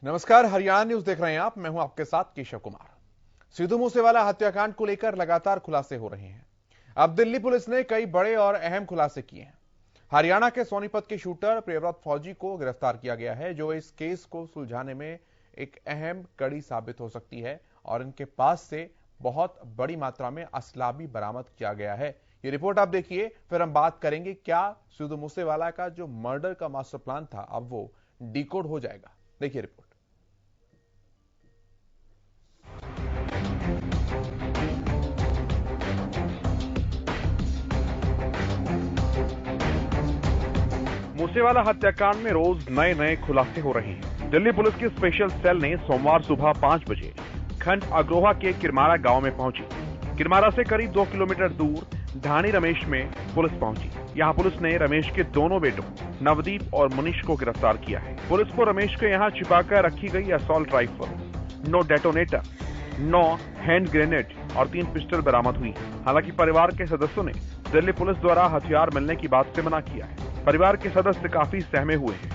नमस्कार, हरियाणा न्यूज देख रहे हैं आप। मैं हूं आपके साथ केशव कुमार। सिद्धू मूसेवाला हत्याकांड को लेकर लगातार खुलासे हो रहे हैं। अब दिल्ली पुलिस ने कई बड़े और अहम खुलासे किए हैं। हरियाणा के सोनीपत के शूटर प्रियव्रत फौजी को गिरफ्तार किया गया है, जो इस केस को सुलझाने में एक अहम कड़ी साबित हो सकती है। और इनके पास से बहुत बड़ी मात्रा में असला भी बरामद किया गया है। ये रिपोर्ट आप देखिए, फिर हम बात करेंगे क्या सिद्धू मूसेवाला का जो मर्डर का मास्टर प्लान था अब वो डिकोड हो जाएगा। देखिए रिपोर्ट। मूसेवाला हत्याकांड में रोज नए नए खुलासे हो रहे हैं। दिल्ली पुलिस की स्पेशल सेल ने सोमवार सुबह 5 बजे खंड अग्रोहा के किरमारा गांव में पहुंची। किरमारा से करीब 2 किलोमीटर दूर ढाणी रमेश में पुलिस पहुंची। यहां पुलिस ने रमेश के दोनों बेटों नवदीप और मुनीश को गिरफ्तार किया है। पुलिस को रमेश के यहां छिपाकर रखी गई assault rifle, 9 detonator, 9 hand grenade और 3 पिस्टल बरामद हुई। हालांकि परिवार के सदस्यों ने दिल्ली पुलिस द्वारा हथियार मिलने की बात से मना किया है। परिवार के सदस्य काफी सहमे हुए हैं।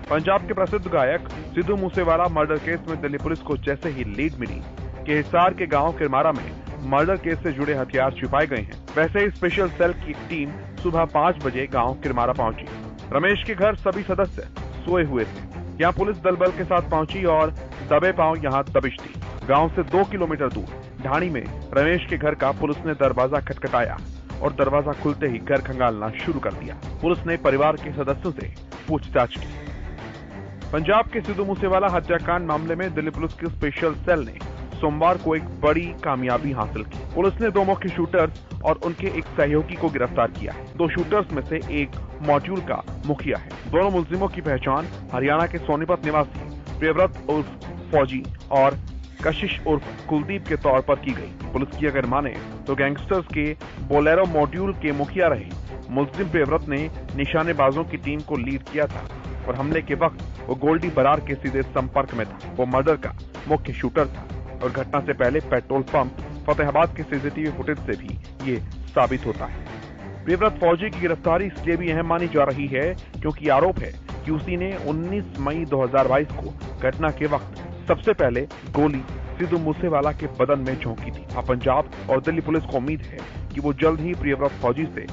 पंजाब के प्रसिद्ध गायक सिद्धू मूसेवाला मर्डर केस में दिल्ली पुलिस को जैसे ही लीड मिली कि हिसार के गांव किरमारा में मर्डर केस से जुड़े हथियार छिपाए गए हैं, वैसे ही स्पेशल सेल की टीम सुबह 5 बजे गांव किरमारा पहुंची। रमेश के घर सभी सदस्य सोए हुए थे। यहाँ पुलिस दल बल के साथ पहुंची और दबे पांव यहाँ दबिश दी। गांव से 2 किलोमीटर दूर ढाणी में रमेश के घर का पुलिस ने दरवाजा खटखटाया और दरवाजा खुलते ही घर खंगालना शुरू कर दिया। पुलिस ने परिवार के सदस्यों से पूछताछ की। पंजाब के सिद्धू मूसेवाला हत्याकांड मामले में दिल्ली पुलिस की स्पेशल सेल ने सोमवार को एक बड़ी कामयाबी हासिल की। पुलिस ने 2 मुख्य शूटर्स और उनके एक सहयोगी को गिरफ्तार किया है। 2 शूटर्स में से एक मॉड्यूल का मुखिया है। दोनों मुलजिमों की पहचान हरियाणा के सोनीपत निवासी प्रियव्रत उर्फ फौजी और कशिश उर्फ कुलदीप के तौर पर की गई। पुलिस की अगर माने तो गैंगस्टर्स के बोलेरो मॉड्यूल के मुखिया रहे मुलजिम प्रियव्रत ने निशानेबाजों की टीम को लीड किया था और हमले के वक्त वो गोल्डी बरार के सीधे संपर्क में था। वो मर्डर का मुख्य शूटर था और घटना से पहले पेट्रोल पंप फतेहाबाद के सीसीटीवी फुटेज से भी ये साबित होता है। प्रियव्रत फौजी की गिरफ्तारी इसलिए भी अहम मानी जा रही है क्योंकि आरोप है कि उसी ने 19 मई 2022 को घटना के वक्त सबसे पहले गोली सिद्धू मूसेवाला के बदन में झोंकी थी। अब पंजाब और दिल्ली पुलिस को उम्मीद है कि वो जल्द ही प्रियव्रत फौजी से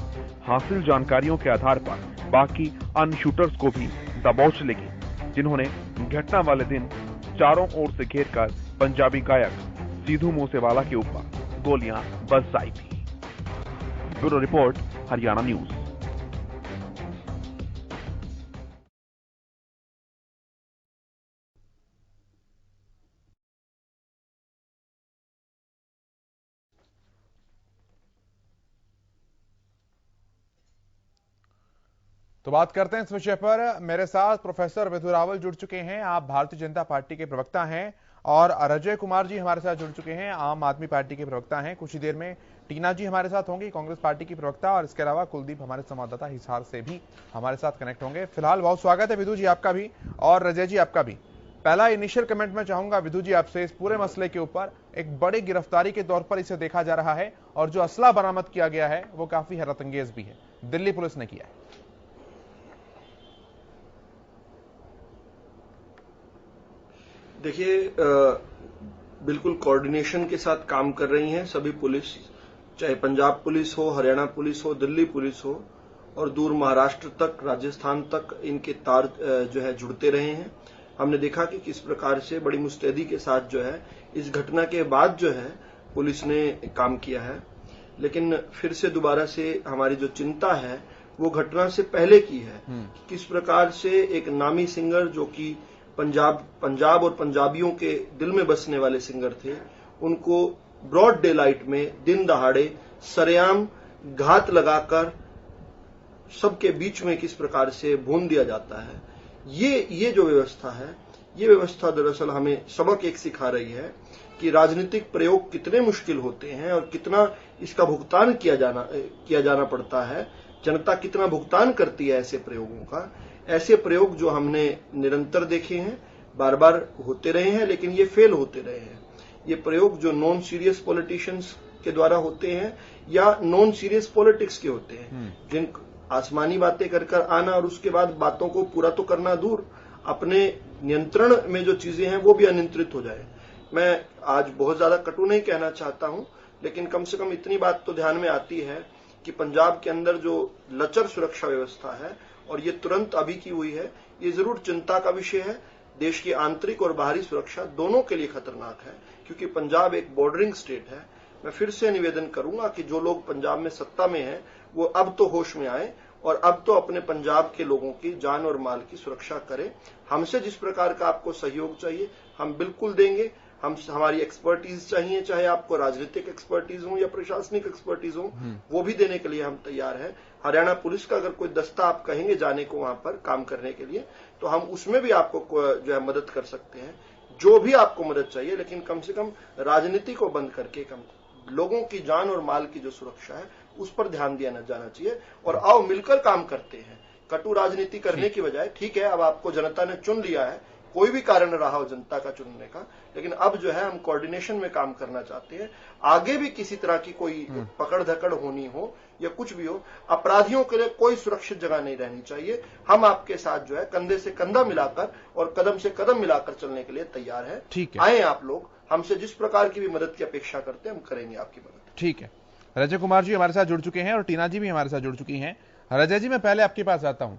हासिल जानकारियों के आधार पर बाकी अन्य शूटर्स को भी दबोच लेगी, जिन्होंने घटना वाले दिन चारों ओर से घेरकर पंजाबी गायक सिद्धू मूसेवाला के ऊपर गोलियां बरसाई थी। Bureau report, Haryana news. तो बात करते हैं इस विषय पर। मेरे साथ प्रोफेसर विधु रावल जुड़ चुके हैं। आप भारतीय जनता पार्टी के प्रवक्ता हैं। और अजय कुमार जी हमारे साथ जुड़ चुके हैं, आम आदमी पार्टी के प्रवक्ता हैं। कुछ ही देर में टीना जी हमारे साथ होंगी, कांग्रेस पार्टी की प्रवक्ता। और इसके अलावा कुलदीप हमारे संवाददाता हिसार से भी हमारे साथ कनेक्ट होंगे। फिलहाल बहुत स्वागत है विधु जी आपका भी और अजय जी आपका भी। पहला इनिशियल कमेंट मैं चाहूंगा विधु जी आपसे, इस पूरे मसले के ऊपर एक बड़ी गिरफ्तारी के तौर पर इसे देखा जा रहा है और जो असला बरामद किया गया है वो काफी हैरतअंगेज भी है, दिल्ली पुलिस ने किया है। देखिए, बिल्कुल कोऑर्डिनेशन के साथ काम कर रही हैं सभी पुलिस, चाहे पंजाब पुलिस हो, हरियाणा पुलिस हो, दिल्ली पुलिस हो और दूर महाराष्ट्र तक, राजस्थान तक इनके तार जो है जुड़ते रहे हैं। हमने देखा कि किस प्रकार से बड़ी मुस्तैदी के साथ जो है इस घटना के बाद जो है पुलिस ने काम किया है। लेकिन फिर से दोबारा से हमारी जो चिंता है वो घटना से पहले की है। किस प्रकार से एक नामी सिंगर जो कि पंजाब और पंजाबियों के दिल में बसने वाले सिंगर थे, उनको ब्रॉड डे लाइट में दिन दहाड़े सरेआम घात लगाकर सबके बीच में किस प्रकार से भून दिया जाता है। ये जो व्यवस्था है, ये व्यवस्था दरअसल हमें सबक एक सिखा रही है कि राजनीतिक प्रयोग कितने मुश्किल होते हैं और कितना इसका भुगतान किया जाना पड़ता है। जनता कितना भुगतान करती है ऐसे प्रयोगों का। ऐसे प्रयोग जो हमने निरंतर देखे हैं, बार बार होते रहे हैं, लेकिन ये फेल होते रहे हैं। ये प्रयोग जो नॉन सीरियस पॉलिटिशियंस के द्वारा होते हैं या नॉन सीरियस पॉलिटिक्स के होते हैं, जिन आसमानी बातें कर आना और उसके बाद बातों को पूरा तो करना दूर, अपने नियंत्रण में जो चीजें हैं वो भी अनियंत्रित हो जाए। मैं आज बहुत ज्यादा कटु नहीं कहना चाहता हूं, लेकिन कम से कम इतनी बात तो ध्यान में आती है कि पंजाब के अंदर जो लचर सुरक्षा व्यवस्था है और ये तुरंत अभी की हुई है, ये जरूर चिंता का विषय है। देश की आंतरिक और बाहरी सुरक्षा दोनों के लिए खतरनाक है, क्योंकि पंजाब एक बॉर्डरिंग स्टेट है। मैं फिर से निवेदन करूंगा कि जो लोग पंजाब में सत्ता में हैं वो अब तो होश में आए और अब तो अपने पंजाब के लोगों की जान और माल की सुरक्षा करें। हमसे जिस प्रकार का आपको सहयोग चाहिए हम बिल्कुल देंगे। हमारी एक्सपर्टीज चाहिए, चाहे आपको राजनीतिक एक्सपर्टीज हो या प्रशासनिक एक्सपर्टीज हो, वो भी देने के लिए हम तैयार हैं। हरियाणा पुलिस का अगर कोई दस्ता आप कहेंगे जाने को वहां पर काम करने के लिए, तो हम उसमें भी आपको जो है मदद कर सकते हैं। जो भी आपको मदद चाहिए, लेकिन कम से कम राजनीति को बंद करके लोगों की जान और माल की जो सुरक्षा है उस पर ध्यान दिया जाना चाहिए। और आओ मिलकर काम करते हैं, कटु राजनीति करने की बजाय। ठीक है, अब आपको जनता ने चुन लिया है, कोई भी कारण रहा हो जनता का चुनने का, लेकिन अब जो है हम कोऑर्डिनेशन में काम करना चाहते हैं। आगे भी किसी तरह की कोई पकड़ धकड़ होनी हो या कुछ भी हो, अपराधियों के लिए कोई सुरक्षित जगह नहीं रहनी चाहिए। हम आपके साथ जो है कंधे से कंधा मिलाकर और कदम से कदम मिलाकर चलने के लिए तैयार है। ठीक है, आए आप लोग, हमसे जिस प्रकार की भी मदद की अपेक्षा करते हैं हम करेंगे आपकी मदद। ठीक है, रजय कुमार जी हमारे साथ जुड़ चुके हैं और टीना जी भी हमारे साथ जुड़ चुकी हैं। रजय जी, मैं पहले आपके पास आता हूं।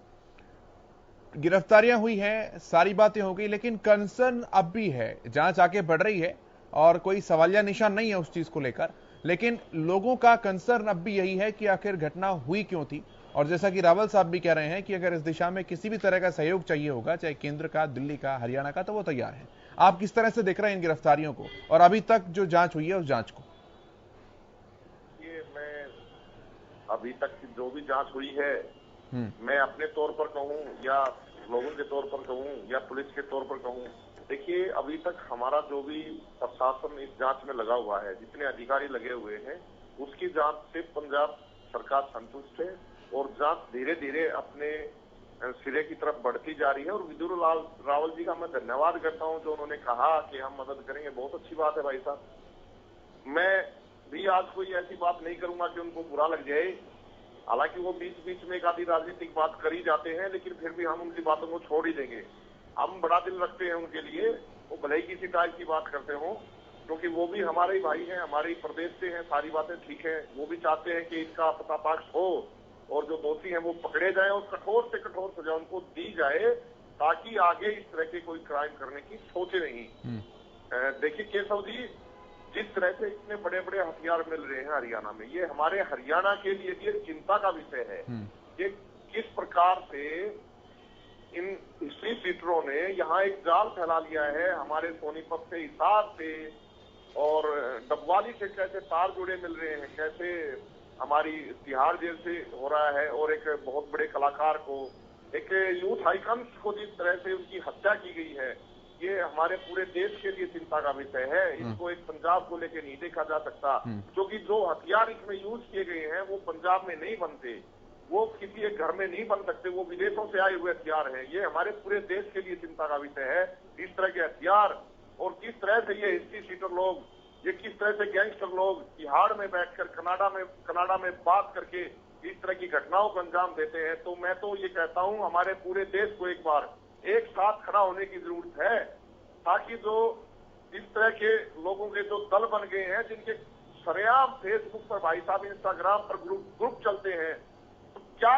गिरफ्तारियां हुई हैं, सारी बातें हो गई, लेकिन कंसर्न अब भी है, जांच आगे बढ़ रही है और कोई सवालिया निशान नहीं है उस चीज को लेकर, लेकिन लोगों का कंसर्न अब भी यही है कि आखिर घटना हुई क्यों थी। और जैसा कि रावल साहब भी कह रहे हैं कि अगर इस दिशा में किसी भी तरह का सहयोग चाहिए होगा, चाहे केंद्र का, दिल्ली का, हरियाणा का, तो वो तैयार है। आप किस तरह से देख रहे हैं इन गिरफ्तारियों को और अभी तक जो जांच हुई है उस जांच को? ये मैं अभी तक की जो भी जांच हुई है, मैं अपने तौर पर कहूं या लोगों के तौर पर कहूं या पुलिस के तौर पर कहूं, देखिए अभी तक हमारा जो भी प्रशासन इस जांच में लगा हुआ है, जितने अधिकारी लगे हुए हैं, उसकी जांच से पंजाब सरकार संतुष्ट है और जांच धीरे धीरे अपने सिरे की तरफ बढ़ती जा रही है। और विदुर लाल रावल जी का मैं धन्यवाद करता हूं जो उन्होंने कहा कि हम मदद करेंगे। बहुत अच्छी बात है भाई साहब। मैं भी आज कोई ऐसी बात नहीं करूंगा कि उनको बुरा लग जाए। हालांकि वो बीच बीच में एक आधी राजनीतिक बात कर ही जाते हैं, लेकिन फिर भी हम उनकी बातों को छोड़ ही देंगे। हम बड़ा दिल रखते हैं उनके लिए, वो भले ही किसी टाइप की बात करते हो, क्योंकि वो भी हमारे ही भाई हैं, हमारे ही प्रदेश से हैं। सारी बातें ठीक है, वो भी चाहते हैं कि इसका पर्दाफाश हो और जो दोषी हैं वो पकड़े जाएं और कठोर से कठोर सजा उनको दी जाए, ताकि आगे इस तरह के कोई क्राइम करने की सोचे नहीं। देखिए केशव जी, जिस तरह से इतने बड़े बड़े हथियार मिल रहे हैं हरियाणा में, ये हमारे हरियाणा के लिए भी एक चिंता का विषय है कि किस प्रकार से इन हिस्ट्री सीटरों ने यहाँ एक जाल फैला लिया है। हमारे सोनीपत से, हिसार से और डबवाली से कैसे तार जुड़े मिल रहे हैं, कैसे हमारी तिहाड़ जेल से हो रहा है, और एक बहुत बड़े कलाकार को, एक यूथ आइकन्स को जिस तरह से उनकी हत्या की गई है, ये हमारे पूरे देश के लिए चिंता का विषय है। इसको एक पंजाब को लेकर नहीं देखा जा सकता, क्योंकि जो हथियार इसमें यूज किए गए हैं वो पंजाब में नहीं बनते, वो किसी एक घर में नहीं बन सकते, वो विदेशों से आए हुए हथियार हैं। ये हमारे पूरे देश के लिए चिंता का विषय है। इस तरह के हथियार और किस तरह से ये हिस्ट्री सीटर लोग, ये किस तरह से गैंगस्टर लोग तिहाड़ में बैठकर कनाडा में बात करके इस तरह की घटनाओं को अंजाम देते हैं। तो मैं तो ये कहता हूं हमारे पूरे देश को एक बार एक साथ खड़ा होने की जरूरत है, ताकि जो इस तरह के लोगों के जो दल बन गए हैं, जिनके सरेआम फेसबुक पर भाई साहब, इंस्टाग्राम पर ग्रुप चलते हैं, तो क्या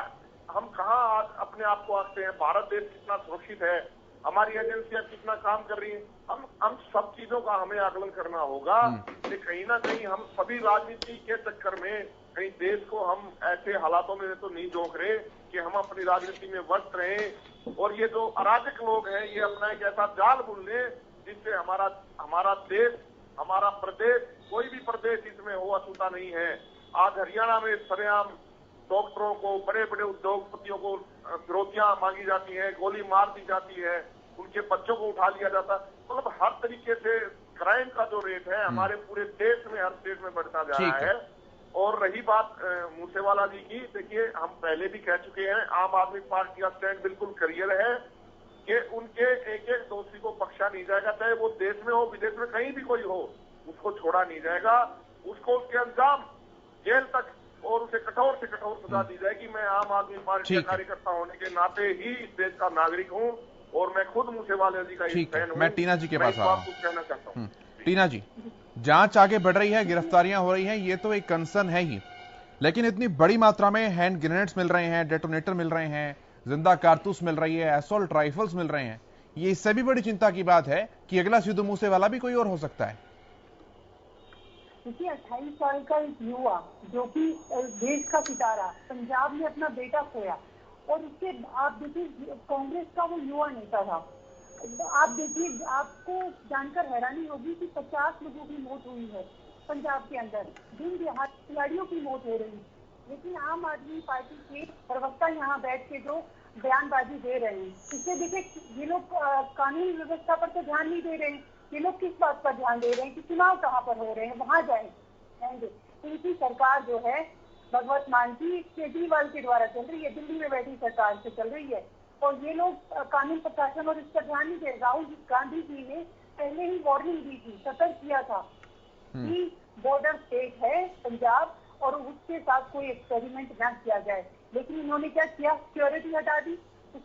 हम कहाँ आज अपने आप को आंकते हैं? भारत देश कितना सुरक्षित है, हमारी एजेंसियां कितना काम कर रही हैं, हम सब चीजों का हमें आकलन करना होगा कि कहीं ना कहीं हम सभी राजनीति के चक्कर में कहीं देश को हम ऐसे हालातों में तो नहीं झोंक रहे कि हम अपनी राजनीति में व्यस्त रहें और ये जो अराजक लोग हैं ये अपना एक ऐसा जाल बुन लें जिससे हमारा देश, हमारा प्रदेश, कोई भी प्रदेश इसमें हो अछूता नहीं है। आज हरियाणा में सरेआम डॉक्टरों को, बड़े बड़े उद्योगपतियों को फिरौतियां मांगी जाती है, गोली मार दी जाती है, उनके बच्चों को उठा लिया जाता है। मतलब हर तरीके से क्राइम का जो रेट है हमारे पूरे देश में, हर स्टेट में बढ़ता जा रहा है। और रही बात मूसेवाला जी की, देखिए हम पहले भी कह चुके हैं, आम आदमी पार्टी का स्टैंड बिल्कुल क्लियर है कि उनके एक एक दोषी को बख्शा नहीं जाएगा, चाहे वो देश में हो, विदेश में, कहीं भी कोई हो, उसको छोड़ा नहीं जाएगा। उसको उसके अंजाम जेल तक और उसे कठोर से कठोर सजा दी जाएगी। मैं आम आदमी पार्टी का कार्यकर्ता होने के नाते ही इस देश का नागरिक हूँ और मैं खुद मूसेवाले जी का एक फैन हूं। मैं टीना जी के पास आ रहा हूं। कहना चाहता हूं टीना जी, जांच आगे बढ़ रही है, गिरफ्तारियां हो रही हैं, ये तो एक कंसर्न है ही, लेकिन इतनी बड़ी मात्रा में हैंड ग्रेनेड्स मिल रहे हैं, डेटोनेटर मिल रहे हैं, जिंदा कारतूस मिल रही है, असॉल्ट राइफल्स मिल रहे हैं, ये इससे भी बड़ी चिंता की बात है कि अगला सिद्धू मूसेवाला भी कोई और हो सकता है। देखिए 28 साल का एक युवा जो कि देश का सितारा, पंजाब में अपना बेटा खोया, और उसके आप देखिए कांग्रेस का वो युवा नेता था। आप देखिए, आपको जानकर हैरानी होगी कि 50 लोगों की मौत हुई है पंजाब के अंदर, दिन दिहाड़े खिलाड़ियों की मौत हो रही है, लेकिन आम आदमी पार्टी के प्रवक्ता यहाँ बैठ के जो बयानबाजी दे रहे हैं, इससे देखिए ये लोग कानून व्यवस्था पर तो ध्यान नहीं दे रहे हैं। ये लोग किस बात पर ध्यान दे रहे हैं कि चुनाव कहाँ पर हो रहे हैं, वहां जाएंगे। इनकी सरकार जो है भगवत मान की केजरीवाल के द्वारा चल रही है, दिल्ली में बैठी सरकार से चल रही है, और ये लोग कानून प्रशासन और इस पर ध्यान नहीं दे। राहुल गांधी जी ने पहले ही वार्निंग दी थी, सतर्क किया था कि बॉर्डर स्टेट है पंजाब और उसके साथ कोई एक्सपेरिमेंट न किया जाए, लेकिन इन्होंने क्या किया, सिक्योरिटी हटा दी, इस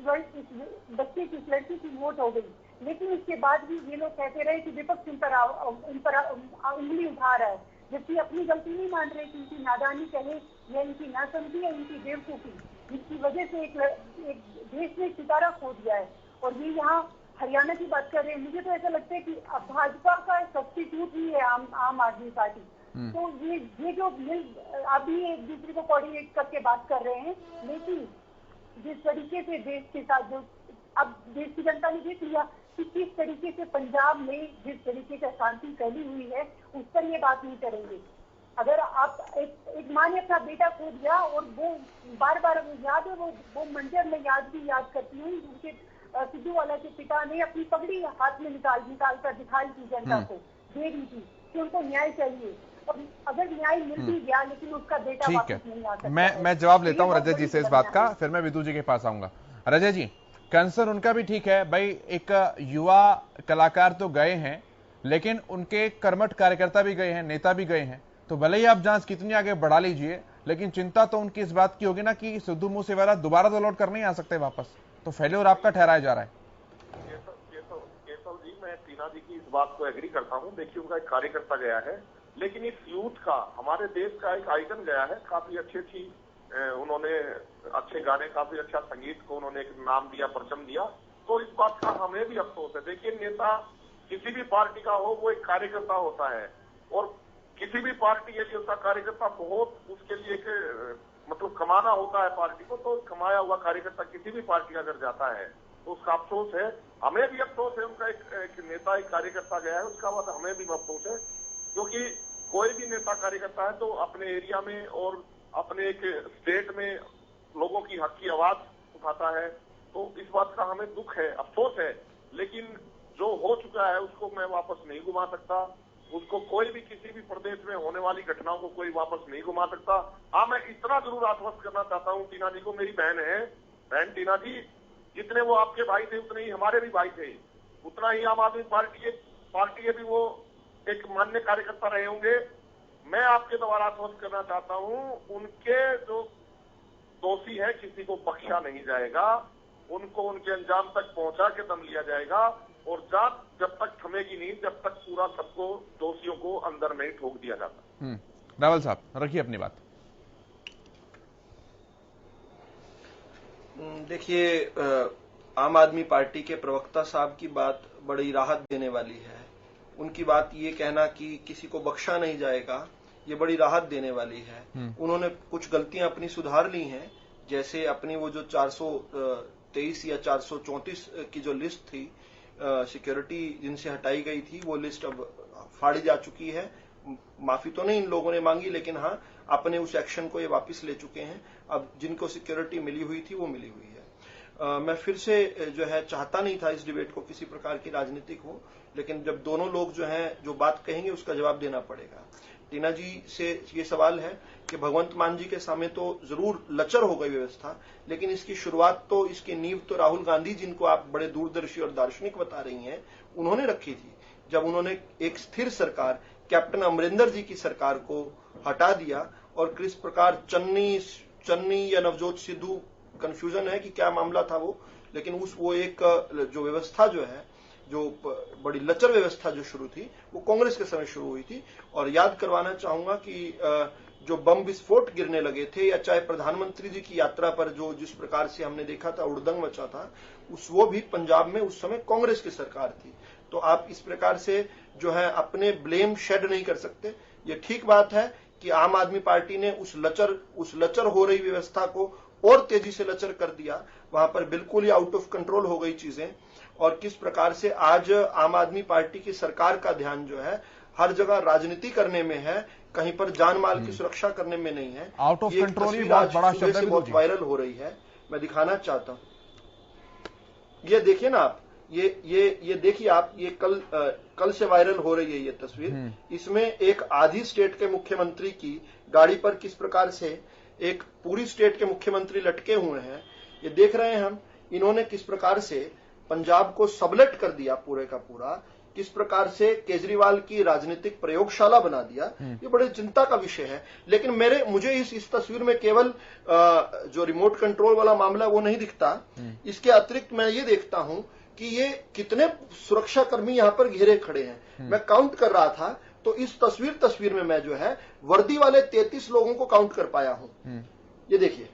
बच्चे की, इस लड़की की मौत हो गई। लेकिन इसके बाद भी ये लोग कहते रहे कि विपक्ष इन पर उंगली उठा रहा है, जबकि अपनी गलती नहीं मान रहे कि इनकी नादानी कहे या इनकी नासमझी या इनकी बेवकूफी, जिसकी वजह से एक देश ने सितारा खो दिया है। और ये यहाँ हरियाणा की बात कर रहे हैं, मुझे तो ऐसा लगता है कि भाजपा का सब्स्टिट्यूट ही है आम आदमी पार्टी। तो ये जो अभी एक दूसरे को कोऑर्डिनेट करके बात कर रहे हैं, लेकिन जिस तरीके से देश के साथ जो अब देश की जनता ने देख लिया कि किस तरीके से पंजाब में जिस तरीके से शांति फैली हुई है, उस पर ये बात नहीं करेंगे। अगर आप एक माँ ने अपना बेटा खो दिया और वो बार बार याद है, वो मंजर में याद करती हूँ, उनके सिद्धू वाला के पिता ने अपनी पगड़ी हाथ में निकाल कर दिखाई थी जनता को, दे दी थी कि उनको न्याय चाहिए। और अगर न्याय मिल भी गया, लेकिन उसका बेटा वापस नहीं आ सकता। मैं जवाब लेता हूं रजय जी से इस बात का, फिर मैं विदु जी के पास आऊंगा। रजय जी, कंसर्न उनका भी ठीक है भाई, एक युवा कलाकार तो गए हैं, लेकिन उनके कर्मठ कार्यकर्ता भी गए हैं, नेता भी गए हैं, तो भले ही आप जांच कितनी आगे बढ़ा लीजिए, लेकिन चिंता तो उनकी इस बात की होगी ना कि सिद्धू मूसेवाला दोबारा तो लौट कर नहीं आ सकते वापस, तो फेल्योर आपका ठहराया जा रहा है। केशव जी, मैं टीना जी की इस बात को एग्री करता हूँ। देखिए, उनका एक कार्यकर्ता गया है, लेकिन इस यूथ का, हमारे देश का एक आइकन गया है। काफी अच्छी उन्होंने अच्छे गाने, काफी अच्छा संगीत को उन्होंने एक नाम दिया, परचम दिया, तो इस बात का हमें भी अफसोस है। देखिए, नेता किसी भी पार्टी का हो, वो एक कार्यकर्ता होता है, और किसी भी पार्टी के लिए उसका कार्यकर्ता बहुत, उसके लिए एक मतलब कमाना होता है पार्टी को, तो कमाया हुआ कार्यकर्ता किसी भी पार्टी का अगर जाता है तो उसका अफसोस है। हमें भी अफसोस है, उनका एक नेता, एक कार्यकर्ता गया है, उसका बाद हमें भी अफसोस है, क्योंकि कोई भी नेता कार्यकर्ता है तो अपने एरिया में और अपने एक स्टेट में लोगों की हक की आवाज उठाता है, तो इस बात का हमें दुख है, अफसोस है। लेकिन जो हो चुका है उसको मैं वापस नहीं घुमा सकता, उसको कोई भी किसी भी प्रदेश में होने वाली घटनाओं को कोई वापस नहीं घुमा सकता। हाँ, मैं इतना जरूर आश्वस्त करना चाहता हूँ टीना जी को, मेरी बहन है, बहन टीना जी, जितने वो आपके भाई थे उतने ही हमारे भी भाई थे, उतना ही आम आदमी पार्टी के भी वो एक मान्य कार्यकर्ता रहे होंगे। मैं आपके द्वारा आश्वस्त करना चाहता हूं, उनके जो दोषी है किसी को बख्शा नहीं जाएगा, उनको उनके अंजाम तक पहुंचा के दम लिया जाएगा, और जांच जब तक थमेगी नहीं, जब तक पूरा सबको, दोषियों को अंदर नहीं ठोक दिया जाता। रावल साहब, रखिए अपनी बात। देखिए, आम आदमी पार्टी के प्रवक्ता साहब की बात बड़ी राहत देने वाली है। उनकी बात ये कहना कि किसी को बख्शा नहीं जाएगा, ये बड़ी राहत देने वाली है। उन्होंने कुछ गलतियां अपनी सुधार ली हैं, जैसे अपनी वो जो 423 या 434 की जो लिस्ट थी सिक्योरिटी जिनसे हटाई गई थी, वो लिस्ट अब फाड़ी जा चुकी है। माफी तो नहीं इन लोगों ने मांगी, लेकिन हाँ, अपने उस एक्शन को ये वापस ले चुके हैं। अब जिनको सिक्योरिटी मिली हुई थी वो मिली हुई है। मैं फिर से जो है चाहता नहीं था इस डिबेट को किसी प्रकार की राजनीतिक हो, लेकिन जब दोनों लोग जो हैं जो बात कहेंगे उसका जवाब देना पड़ेगा। टीना जी से ये सवाल है कि भगवंत मान जी के सामने तो जरूर लचर हो गई व्यवस्था, लेकिन इसकी शुरुआत तो, इसकी नींव तो राहुल गांधी, जिनको आप बड़े दूरदर्शी और दार्शनिक बता रही हैं, उन्होंने रखी थी। जब उन्होंने एक स्थिर सरकार, कैप्टन अमरिंदर जी की सरकार को हटा दिया, और किस प्रकार चन्नी या नवजोत सिद्धू, कंफ्यूजन है कि क्या मामला था वो, लेकिन वो एक जो व्यवस्था जो है, जो बड़ी लचर व्यवस्था जो शुरू थी, वो कांग्रेस के समय शुरू हुई थी। और याद करवाना चाहूंगा कि जो बम विस्फोट गिरने लगे थे, या चाहे प्रधानमंत्री जी की यात्रा पर जो जिस प्रकार से हमने देखा था उड़दंग मचा था, वो भी पंजाब में उस समय कांग्रेस की सरकार थी। तो आप इस प्रकार से जो है अपने ब्लेम शेड नहीं कर सकते। ये ठीक बात है कि आम आदमी पार्टी ने उस लचर हो रही व्यवस्था को और तेजी से लचर कर दिया। वहां पर बिल्कुल ही आउट ऑफ कंट्रोल हो गई चीजें, और किस प्रकार से आज आम आदमी पार्टी की सरकार का ध्यान जो है हर जगह राजनीति करने में है, कहीं पर जान माल की सुरक्षा करने में नहीं है। आउट ऑफ कंट्रोल ही बहुत बड़ा शब्द है, बहुत वायरल हो रही है, मैं दिखाना चाहता हूं। ये देखिए ना आप, ये देखिए आप, ये कल से वायरल हो रही है ये तस्वीर। इसमें एक आधी स्टेट के मुख्यमंत्री की गाड़ी पर किस प्रकार से एक पूरी स्टेट के मुख्यमंत्री लटके हुए हैं, ये देख रहे हैं हम। इन्होंने किस प्रकार से पंजाब को सबलेट कर दिया पूरे का पूरा, किस प्रकार से केजरीवाल की राजनीतिक प्रयोगशाला बना दिया। ये बड़े चिंता का विषय है। लेकिन मुझे इस तस्वीर में केवल जो रिमोट कंट्रोल वाला मामला वो नहीं दिखता। इसके अतिरिक्त मैं ये देखता हूं कि ये कितने सुरक्षाकर्मी यहाँ पर घेरे खड़े हैं। मैं काउंट कर रहा था तो इस तस्वीर में मैं जो है वर्दी वाले 33 लोगों को काउंट कर पाया हूं। ये देखिए,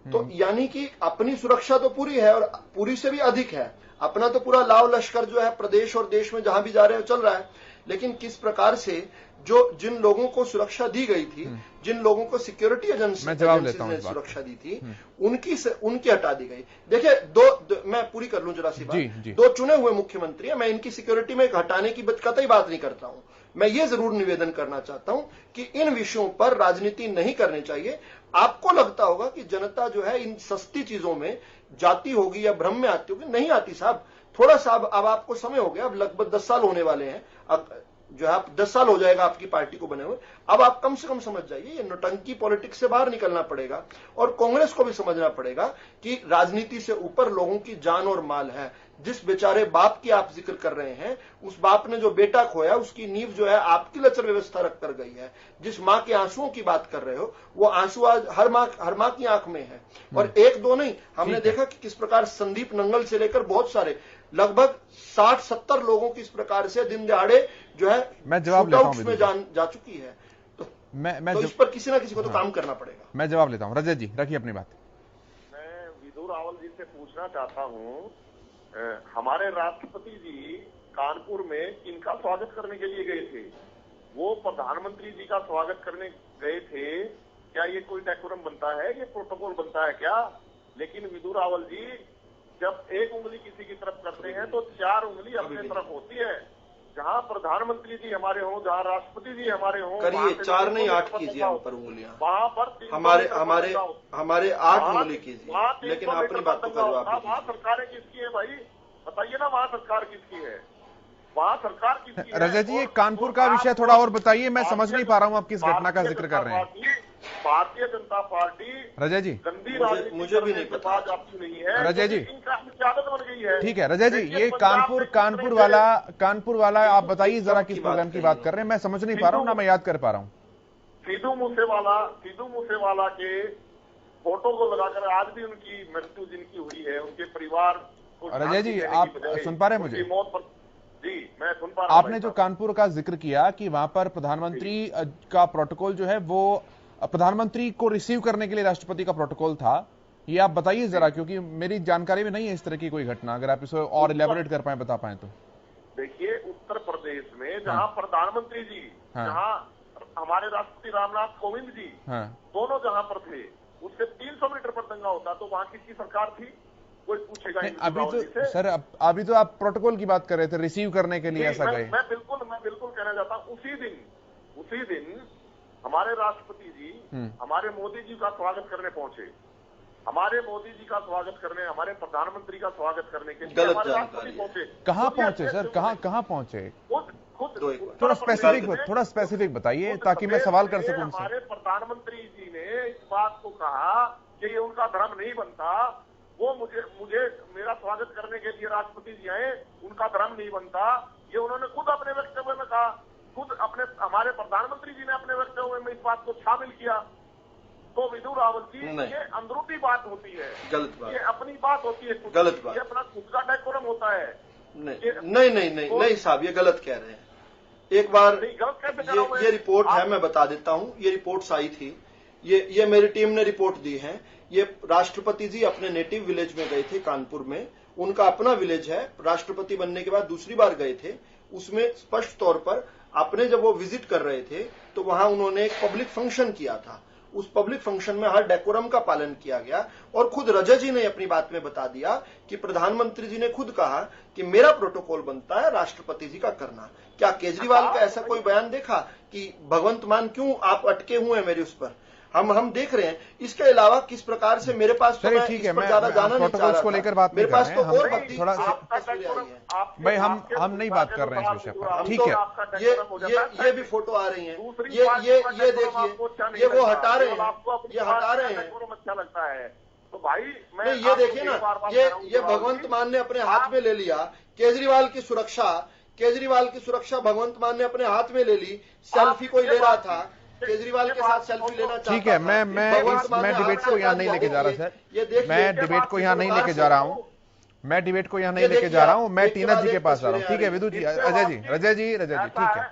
तो यानी कि अपनी सुरक्षा तो पूरी है और पूरी से भी अधिक है। अपना तो पूरा लाव लश्कर जो है प्रदेश और देश में जहां भी जा रहे हैं चल रहा है। लेकिन किस प्रकार से जिन लोगों को सुरक्षा दी गई थी, जिन लोगों को सिक्योरिटी एजेंसी ने सुरक्षा दी थी, उनकी हटा दी गई। देखिए, मैं पूरी कर लूं जरा सी बात। दो चुने हुए मुख्यमंत्री है, मैं इनकी सिक्योरिटी में हटाने की कतई बात नहीं करता हूं। मैं ये जरूर निवेदन करना चाहता हूं कि इन विषयों पर राजनीति नहीं करनी चाहिए। आपको लगता होगा कि जनता जो है इन सस्ती चीजों में जाती होगी या भ्रम में आती होगी, नहीं आती साहब। थोड़ा सा अब आपको समय हो गया, अब लगभग 10 साल होने वाले हैं, अब जो है 10 साल हो जाएगा आपकी पार्टी को बने हुए। अब आप कम से कम समझ जाइए, ये नौटंकी पॉलिटिक्स से बाहर निकलना पड़ेगा और कांग्रेस को भी समझना पड़ेगा कि राजनीति से ऊपर लोगों की जान और माल है। जिस बेचारे बाप की आप जिक्र कर रहे हैं, उस बाप ने जो बेटा खोया, उसकी नींव जो है आपकी लचर व्यवस्था रख कर गई है। जिस मां के आंसुओं की बात कर रहे हो, वो आंसू आज हर मां की आंख में है। और एक दो नहीं, हमने देखा कि किस प्रकार संदीप नंगल से लेकर बहुत सारे लगभग 60-70 लोगों की इस प्रकार से दिन दहाड़े जो है मैं जवाब लेता हूं में जा चुकी है। तो इस पर किसी ना किसी को तो काम करना पड़ेगा। मैं जवाब लेता हूं। रजत जी रखिए अपनी बात। मैं विदुर रावल जी से पूछना चाहता हूं, हमारे राष्ट्रपति जी कानपुर में किनका स्वागत करने के लिए गए थे? वो प्रधानमंत्री जी का स्वागत करने गए थे। क्या ये कोई डेकोरम बनता है, ये प्रोटोकॉल बनता है क्या? लेकिन विदुर रावल जी जब एक उंगली किसी की तरफ करते हैं तो 4 उंगली अपने तरफ होती है। जहां प्रधानमंत्री जी हमारे हों, जहां राष्ट्रपति जी हमारे हों, करिए 4 नहीं 8 कीजिए हम पर उंगलियां। वहां पर हमारे 8 उंगली कीजिए, लेकिन अपनी बात को करो। वहां सरकारें किसकी है भाई, बताइए ना, वहां सरकार किसकी है? वहां सरकार किसकी है? रजत जी, ये कानपुर का विषय थोड़ा और बताइए, मैं समझ नहीं पा रहा हूं आप किस घटना का जिक्र कर रहे हैं। भारतीय जनता पार्टी रजत जी, गंदी राजनीति मुझे भी नहीं पता नहीं है रजत जी, इनकी आदत बन गई है। ठीक है रजत जी, ये कानपुर वाला आप बताइए जरा किस प्रोग्राम की बात कर रहे हैं। मैं समझ नहीं पा रहा हूँ ना मैं याद कर पा रहा हूँ। सिद्धू मूसेवाला के फोटो को लगाकर आज भी उनकी मृत्यु जिनकी हुई है, उनके परिवार। रजत जी, आप सुन पा रहे हैं मुझे? जी, मैं सुन पा रहा हूं। आपने जो कानपुर का जिक्र किया कि वहां पर प्रधानमंत्री का प्रोटोकॉल जो है वो प्रधानमंत्री को रिसीव करने के लिए राष्ट्रपति का प्रोटोकॉल था, ये आप बताइए जरा, क्योंकि मेरी जानकारी में नहीं है इस तरह की कोई घटना। अगर आप इसको और इलेबोरेट कर पाए, बता पाए तो। देखिए, उत्तर प्रदेश में जहां प्रधानमंत्री जी, जहां हमारे राष्ट्रपति रामनाथ कोविंद जी दोनों जहां पर थे, उससे 300 मीटर पर दंगा होता, तो वहां किसकी सरकार थी? कोई पूछेगा नहीं। अभी तो सर, अभी तो आप प्रोटोकॉल की बात कर रहे थे, रिसीव करने के लिए ऐसा गए। मैं बिल्कुल कहना चाहता हूं, उसी दिन हमारे राष्ट्रपति जी हमारे मोदी जी का स्वागत करने पहुंचे। हमारे मोदी जी का स्वागत करने, हमारे प्रधानमंत्री का स्वागत करने के लिए हमारे राष्ट्रपति पहुंचे। कहाँ पहुंचे सर, कहाँ पहुंचे? थोड़ा स्पेसिफिक बताइए ताकि मैं सवाल कर सकूं। हमारे प्रधानमंत्री जी ने इस बात को कहा कि ये उनका धर्म नहीं बनता, वो मुझे मेरा स्वागत करने के लिए राष्ट्रपति जी आए, उनका धर्म नहीं बनता। ये उन्होंने खुद अपने वक्तव्य में कहा, खुद हमारे प्रधानमंत्री जी ने अपने वक्तव्य में इस बात को शामिल किया। तो विधु रावल जी नहीं। ये अंदरूनी बात होती है, गलत बात, ये अपनी बात होती है, गलत बात, ये अपना खुद का डेकोरम होता है। नहीं साहब, ये गलत कह रहे हैं। एक बार ये रिपोर्ट है, मैं बता देता हूं, ये रिपोर्ट्स आई थी, ये मेरी टीम ने रिपोर्ट दी है। ये राष्ट्रपति जी अपने नेटिव विलेज में गए थे, कानपुर में, उनका अपना विलेज है, राष्ट्रपति बनने के बाद दूसरी बार गए थे। उसमें स्पष्ट तौर पर आपने जब वो विजिट कर रहे थे तो वहां उन्होंने एक पब्लिक फंक्शन किया था। उस पब्लिक फंक्शन में हर डेकोरम का पालन किया गया और खुद रजत जी ने अपनी बात में बता दिया कि प्रधानमंत्री जी ने खुद कहा कि मेरा प्रोटोकॉल बनता है राष्ट्रपति जी का करना। क्या केजरीवाल का ऐसा कोई बयान देखा कि भगवंत मान क्यों आप अटके हुए हैं मेरे उस पर? हम देख रहे हैं। इसके अलावा किस प्रकार से मेरे पास तो मैं इस पर ज्यादा जाना नहीं चाह रहा को लेकर बात मेरे पास तो और थोड़ा भाई हम नहीं बात कर रहे हैं इस विषय पर, ठीक है। ये भी फोटो आ रही है, ये देखिए, ये वो हटा रहे हैं, ये हटा रहे हैं। अच्छा लगता है तो भाई मैं नहीं, ये देखिए ना, ये भगवंत मान ने अपने हाथ में ले लिया। केजरीवाल की सुरक्षा भगवंत मान ने अपने हाथ में ले ली। सेल्फी कोई ले रहा था, केजरीवाल के साथ सेल्फी लेना चाहता था। ठीक है, मैं डिबेट को यहाँ नहीं लेके जा रहा सर, मैं डिबेट को यहाँ नहीं लेके जा रहा हूँ, मैं टीना जी के पास आ रहा हूँ। ठीक है विधु जी, रजय जी, ठीक है।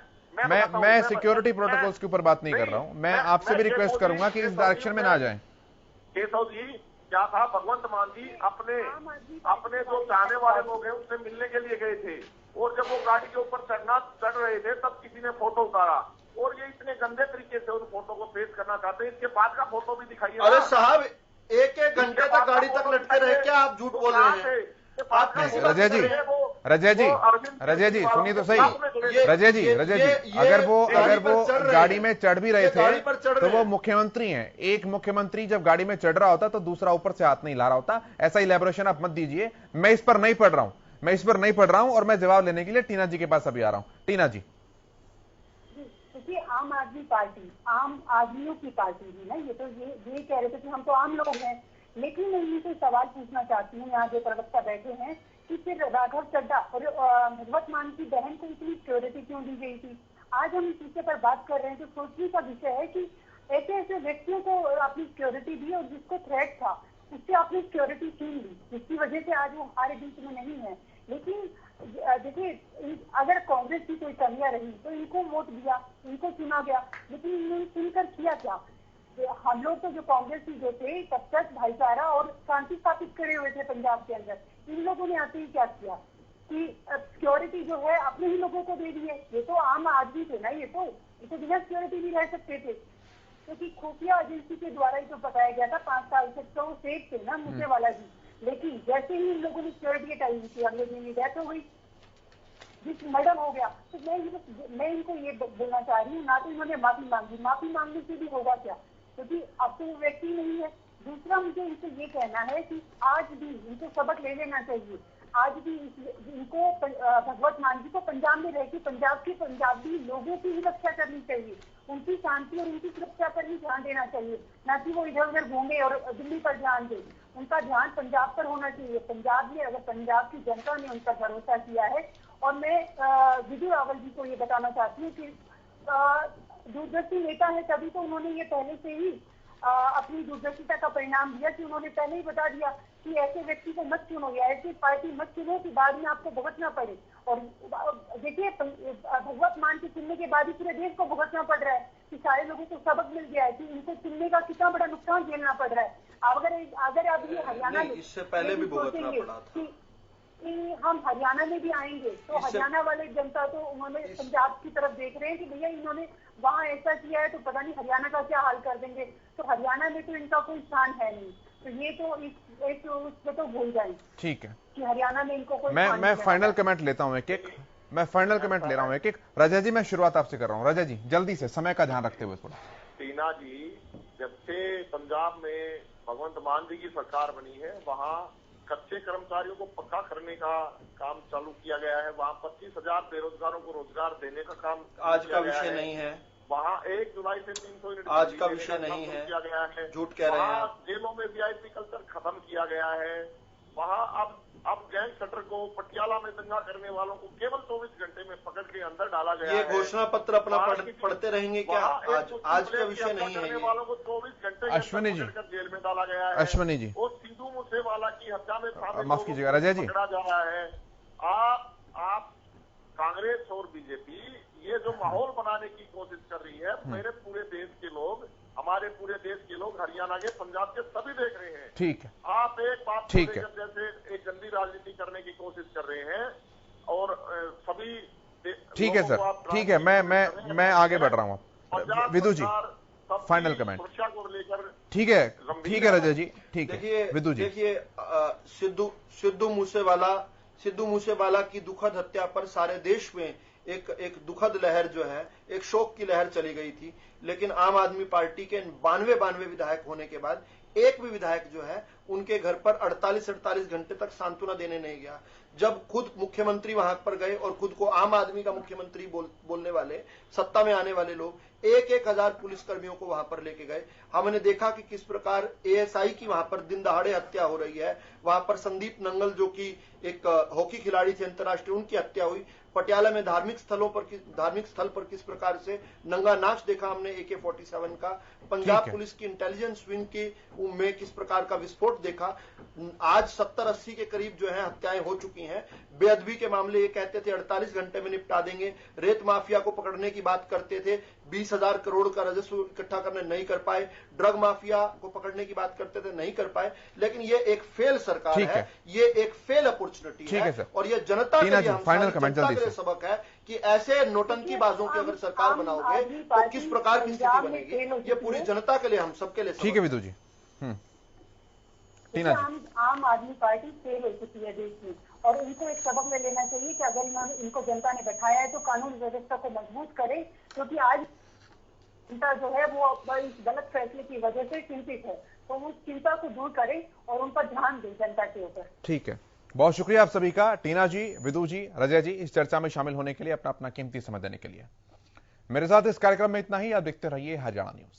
मैं सिक्योरिटी प्रोटोकॉल्स के ऊपर बात नहीं कर रहा हूँ। मैं आपसे भी रिक्वेस्ट करूंगा कि इस डायरेक्शन में ना जाएं। केशव जी, क्या था, भगवंत मान जी अपने जो चाहने वाले लोग हैं उनसे मिलने के लिए गए थे, और जब वो गाड़ी के ऊपर चढ़ रहे थे तब किसी ने फोटो उतारा, और ये इतने गंदे तरीके से उस फोटो को पेश करना चाहते हैं। इसके बाद का फोटो भी दिखाइए। अरे साहब, एक घंटे तक गाड़ी तक लटके रहे, क्या आप झूठ बोल रहे हैं? रजय जी सुनिए तो सही। रजय जी, अगर वो गाड़ी में चढ़ भी रहे थे तो वो मुख्यमंत्री हैं। एक मुख्यमंत्री जब गाड़ी में चढ़ रहा होता तो दूसरा ऊपर से हाथ नहीं ला रहा होता। ऐसा इलैबोरेशन आप मत दीजिए। मैं इस पर नहीं पढ़ रहा हूं और मैं जवाब लेने के लिए टीना जी के पास अभी आ रहा हूं। टीना जी, देखिए, आम आदमी पार्टी आम आदमियों की पार्टी थी ना, ये तो ये कह रहे थे कि हम तो आम लोग हैं। लेकिन मैं इनसे सवाल पूछना चाहती हूँ, यहाँ जो प्रवक्ता बैठे हैं, कि फिर राघव चड्ढा और भगवत मान की बहन को इतनी सिक्योरिटी क्यों दी गई थी? आज हम इस विषय पर बात कर रहे हैं तो सोचने का विषय है कि ऐसे व्यक्तियों को आपने सिक्योरिटी दी और जिसको थ्रेट था उससे आपने सिक्योरिटी छीन ली, जिसकी वजह से आज वो हमारे बीच में नहीं है। लेकिन देखिए, अगर कांग्रेस की कोई कमियां रही तो इनको वोट दिया, इनको चुना गया, लेकिन इन्होंने चुनकर किया क्या? हम लोग तो जो कांग्रेस जो थे तब तक भाईचारा और शांति स्थापित करे हुए थे पंजाब के अंदर। इन लोगों ने आते ही क्या किया कि सिक्योरिटी जो है अपने ही लोगों को दे दी है। ये तो आम आदमी थे ना, ये तो बिना सिक्योरिटी भी रह सकते थे, क्योंकि खुफिया एजेंसी के द्वारा ही तो बताया गया था 5 साल से तो सेफ थे ना मूसेवाला जी। लेकिन जैसे ही इन लोगों ने सिक्योरिटी हटाई थी, अगले दिन डेथ हो गई, जिस मर्डर हो गया। तो मैं इनको ये बोलना चाह रही हूँ, ना तो इन्होंने माफी मांगने से भी होगा क्या, क्योंकि अब तो वो व्यक्ति नहीं है। दूसरा, मुझे इनसे ये कहना है कि आज भी इनको सबक ले लेना चाहिए। आज भी इनको भगवत मान जी को पंजाब में रह के पंजाबी लोगों की ही रक्षा करनी चाहिए, उनकी शांति और उनकी सुरक्षा पर ही ध्यान देना चाहिए, ना कि वो इधर उधर घूमे और दिल्ली पर ध्यान दे। उनका ध्यान पंजाब पर होना चाहिए। पंजाब में अगर पंजाब की जनता ने उन पर भरोसा किया है, और मैं विधु रावल जी को ये बताना चाहती हूँ कि दूरदर्शी नेता है, तभी तो उन्होंने ये पहले से ही अपनी दूरदर्शिता का परिणाम दिया कि उन्होंने पहले ही बता दिया कि ऐसे व्यक्ति को मत चुनो या ऐसी पार्टी मत चुनो कि बाद में आपको भुगतना पड़े। और देखिए, भगवत मान के चुनने के बाद ही पूरे देश को भुगतना पड़ रहा है कि सारे लोगों को सबक मिल गया है कि इनको चुनने का कितना बड़ा नुकसान झेलना पड़ रहा है। अगर अब ये हरियाणा में इससे पहले भी भुगतना पड़ा था कि हम हरियाणा में भी आएंगे तो हरियाणा वाले जनता तो उन्होंने पंजाब की तरफ देख रहे हैं कि भैया इन्होंने वहाँ ऐसा किया है तो पता नहीं हरियाणा का क्या हाल कर देंगे। तो हरियाणा में तो इनका कोई स्थान है नहीं, तो ये तो उसको तो भूल जाए। ठीक है कि हरियाणा में इनको कोई मैं फाइनल कमेंट लेता हूँ मैं फाइनल कमेंट ले रहा हूँ एक। रजय जी, मैं शुरुआत आपसे कर रहा हूँ। रजय जी, जल्दी से, समय का ध्यान रखते हुए थोड़ा। टीना जी, जब से पंजाब में भगवंत मान जी की सरकार बनी है, वहाँ कच्चे कर्मचारियों को पक्का करने का काम चालू किया गया है। वहाँ 25,000 बेरोजगारों को रोजगार देने का काम आज का विषय नहीं है। वहाँ 1 जुलाई से 300 यूनिट आज का विषय नहीं है, किया गया है। झूठ कह रहे हैं। जेलों में वीआईपी कल्चर खत्म किया गया है। वहाँ अब गैंग शटर को, पटियाला में दंगा करने वालों को केवल 24 घंटे में पकड़ के अंदर डाला गया ये है। घोषणा पत्र अपना पढ़ते रहेंगे क्या? आज का विषय नहीं है ये। वालों को 24 घंटे अश्विनी जी, जेल में डाला गया है। अश्विनी जी, वो सिद्धू मूसेवाला की हत्या में शामिल माफ कीजिएगा रजा जी, पकड़ा जा रहा है। आप कांग्रेस और बीजेपी ये जो माहौल बनाने की कोशिश कर रही है, मेरे पूरे देश के लोग, हमारे पूरे देश के लोग, हरियाणा के, पंजाब के सभी देख रहे हैं। ठीक है, आप एक बात ठीक है, जैसे एक गंदी राजनीति करने की कोशिश कर रहे हैं और सभी। ठीक है सर, ठीक है, मैं आगे बढ़ रहा हूँ। विदु जी, फाइनल कमेंट। सुरक्षा को लेकर ठीक है रजा जी, ठीक है। विदु जी, देखिए सिद्धू मूसेवाला की दुखद हत्या पर सारे देश में एक दुखद लहर जो है, एक शोक की लहर चली गई थी। लेकिन आम आदमी पार्टी के 92 विधायक होने के बाद एक भी विधायक जो है उनके घर पर 48 घंटे तक सांत्वना देने नहीं गया। जब खुद मुख्यमंत्री वहां पर गए और खुद को आम आदमी का मुख्यमंत्री बोलने वाले, सत्ता में आने वाले लोग 1,000 पुलिसकर्मियों को वहां पर लेके गए। हमने देखा कि किस प्रकार एएसआई की वहां पर दिन दहाड़े हत्या हो रही है। वहां पर संदीप नंगल जो कि एक हॉकी खिलाड़ी थे अंतर्राष्ट्रीय, उनकी हत्या हुई। पटियाला में धार्मिक स्थल पर किस प्रकार से नंगा नाच देखा हमने AK-47 का। पंजाब पुलिस की इंटेलिजेंस विंग की में किस प्रकार का विस्फोट देखा। आज 70-80 के करीब जो है हत्याएं हो चुकी हैं। बेअदबी के मामले ये कहते थे 48 घंटे में निपटा देंगे। रेत माफिया को पकड़ने की बात करते थे, 20,000 करोड़ का राजस्व इकट्ठा करने नहीं कर पाए। ड्रग माफिया को पकड़ने की बात करते थे, नहीं कर पाए। लेकिन ये एक फेल सरकार है, ये एक फेल अपॉर्चुनिटी है और ये जनता के लिए फाइनल कमेंट जल्दी से सबक है कि ऐसे नोटंकी बाजों की अगर सरकार बनाओगे तो किस प्रकार की स्थिति बनेगी। ये पूरी जनता के लिए, हम सबके लिए। ठीक है विदु जी। टीना जी, आम आदमी पार्टी फेल हो चुकी है देश में और इनको एक सबक ले लेना चाहिए कि अगर इनको जनता ने बैठाया है तो कानून व्यवस्था को मजबूत करें, क्योंकि आज जनता जो है वो इस गलत फैसले की वजह से चिंतित है, तो उस चिंता को दूर करें और उन पर ध्यान दें जनता के ऊपर। ठीक है, बहुत शुक्रिया आप सभी का, टीना जी, विदु जी, रजय जी, इस चर्चा में शामिल होने के लिए, अपना कीमती समय देने के लिए। मेरे साथ इस कार्यक्रम में इतना ही। आप देखते रहिए हरियाणा न्यूज।